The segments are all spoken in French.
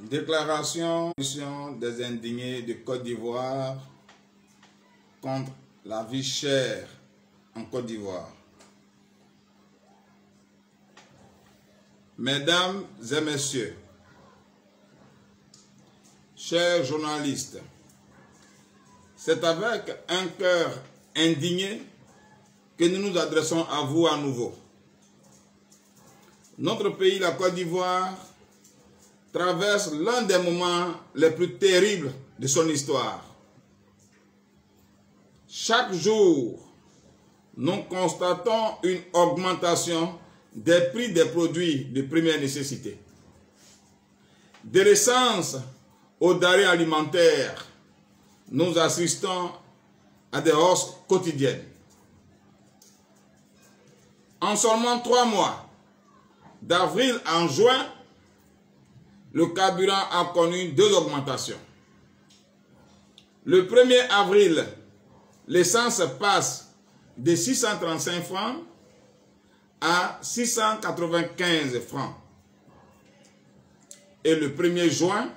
Déclaration des indignés de Côte d'Ivoire contre la vie chère en Côte d'Ivoire. Mesdames et messieurs, chers journalistes, c'est avec un cœur indigné que nous nous adressons à vous à nouveau. Notre pays, la Côte d'Ivoire, traverse l'un des moments les plus terribles de son histoire. Chaque jour, nous constatons une augmentation des prix des produits de première nécessité. De l'essence aux denrées alimentaires, nous assistons à des hausses quotidiennes. En seulement 3 mois, d'avril en juin, le carburant a connu 2 augmentations. Le 1er avril, l'essence passe de 635 francs à 695 francs. Et le 1er juin,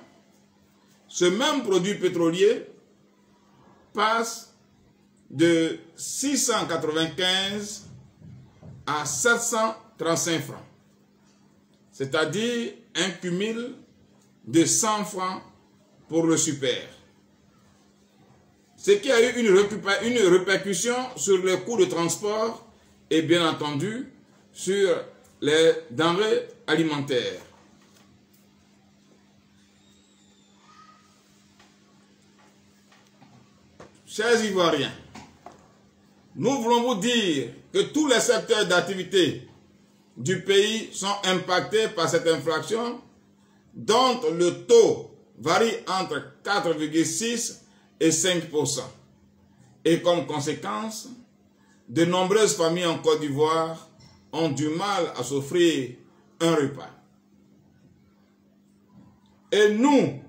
ce même produit pétrolier passe de 695 à 735 francs. C'est-à-dire un cumul de 100 francs pour le super. Ce qui a eu une répercussion sur les coûts de transport et bien entendu sur les denrées alimentaires. Chers Ivoiriens, nous voulons vous dire que tous les secteurs d'activité du pays sont impactés par cette inflation dont le taux varie entre 4,6 et 5%. Et comme conséquence, de nombreuses familles en Côte d'Ivoire ont du mal à s'offrir un repas. Et nous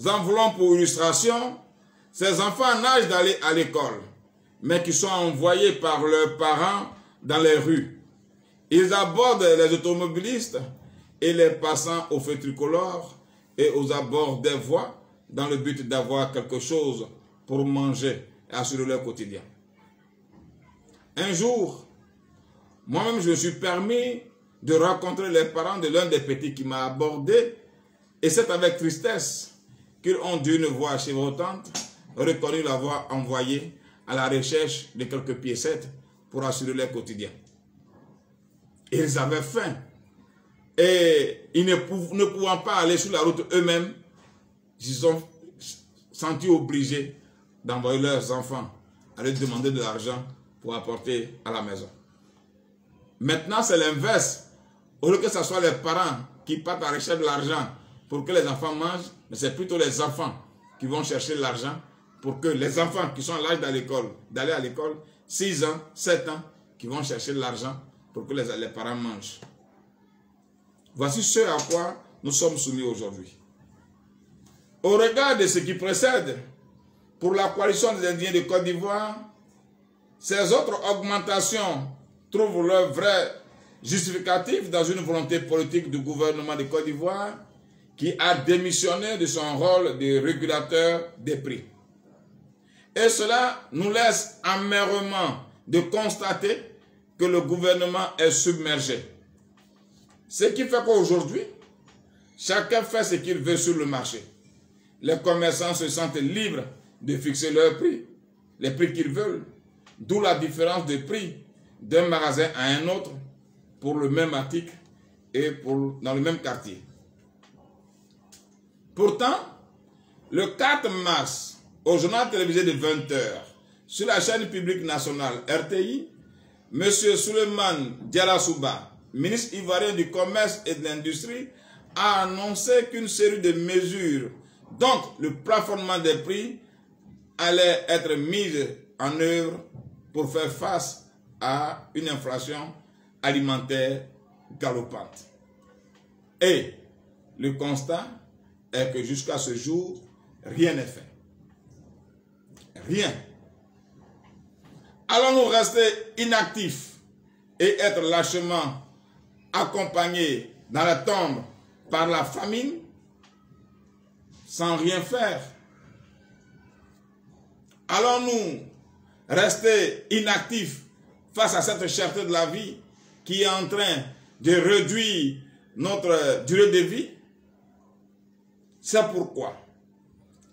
en voulons pour illustration ces enfants en âge d'aller à l'école, mais qui sont envoyés par leurs parents dans les rues. Ils abordent les automobilistes et les passants au feu tricolore et aux abords des voies dans le but d'avoir quelque chose pour manger et assurer leur quotidien. Un jour, moi-même je me suis permis de rencontrer les parents de l'un des petits qui m'a abordé et c'est avec tristesse qu'ils ont d'une voix chevrotante reconnu l'avoir envoyé à la recherche de quelques piécettes pour assurer leur quotidien. Ils avaient faim et ils ne pouvant pas aller sur la route eux-mêmes, ils se sont sentis obligés d'envoyer leurs enfants à leur demander de l'argent pour apporter à la maison. Maintenant, c'est l'inverse. Au lieu que ce soit les parents qui partent à la recherche de l'argent pour que les enfants mangent, mais c'est plutôt les enfants qui vont chercher l'argent pour que les enfants qui sont à l'âge d'aller à l'école, 6 ans, 7 ans, qui vont chercher de l'argent pour que les parents mangent. Voici ce à quoi nous sommes soumis aujourd'hui. Au regard de ce qui précède, pour la coalition des Indiens de Côte d'Ivoire, ces autres augmentations trouvent leur vrai justificatif dans une volonté politique du gouvernement de Côte d'Ivoire qui a démissionné de son rôle de régulateur des prix. Et cela nous laisse amèrement de constater que le gouvernement est submergé. Ce qui fait qu'aujourd'hui, chacun fait ce qu'il veut sur le marché. Les commerçants se sentent libres de fixer leurs prix, les prix qu'ils veulent, d'où la différence de prix d'un magasin à un autre pour le même article et dans le même quartier. Pourtant, le 4 mars, au journal télévisé de 20 h, sur la chaîne publique nationale RTI, M. Souleymane Diarra-Souba, ministre ivoirien du Commerce et de l'Industrie, a annoncé qu'une série de mesures, donc le plafonnement des prix, allait être mise en œuvre pour faire face à une inflation alimentaire galopante. Et le constat est que jusqu'à ce jour, rien n'est fait. Rien. Allons-nous rester inactifs et être lâchement accompagnés dans la tombe par la famine? sans rien faire? Allons-nous rester inactifs face à cette cherté de la vie qui est en train de réduire notre durée de vie? C'est pourquoi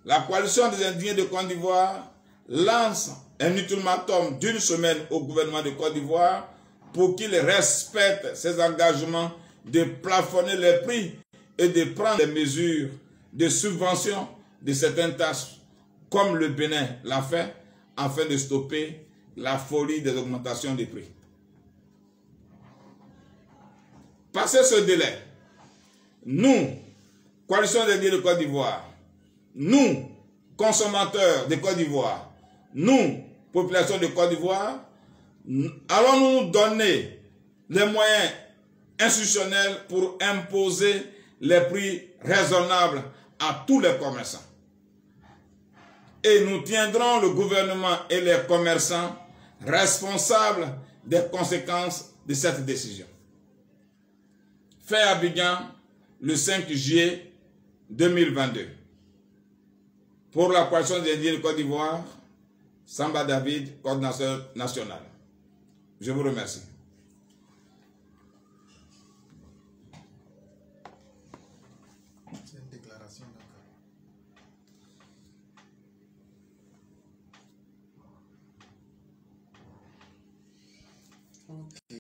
la coalition des indignés de Côte d'Ivoire lance un ultimatum d'une semaine au gouvernement de Côte d'Ivoire pour qu'il respecte ses engagements de plafonner les prix et de prendre des mesures de subvention de certaines tâches, comme le Bénin l'a fait, afin de stopper la folie des augmentations des prix. Passé ce délai, nous, coalition des indignés de Côte d'Ivoire, nous, consommateurs de Côte d'Ivoire, nous, population de Côte d'Ivoire, allons-nous donner les moyens institutionnels pour imposer les prix raisonnables à tous les commerçants. Et nous tiendrons le gouvernement et les commerçants responsables des conséquences de cette décision. Fait à Abidjan, le 5 juillet 2022. Pour la coalition des indignés de Côte d'Ivoire, Samba David, coordinateur national. Je vous remercie. C'est une déclaration d'accord.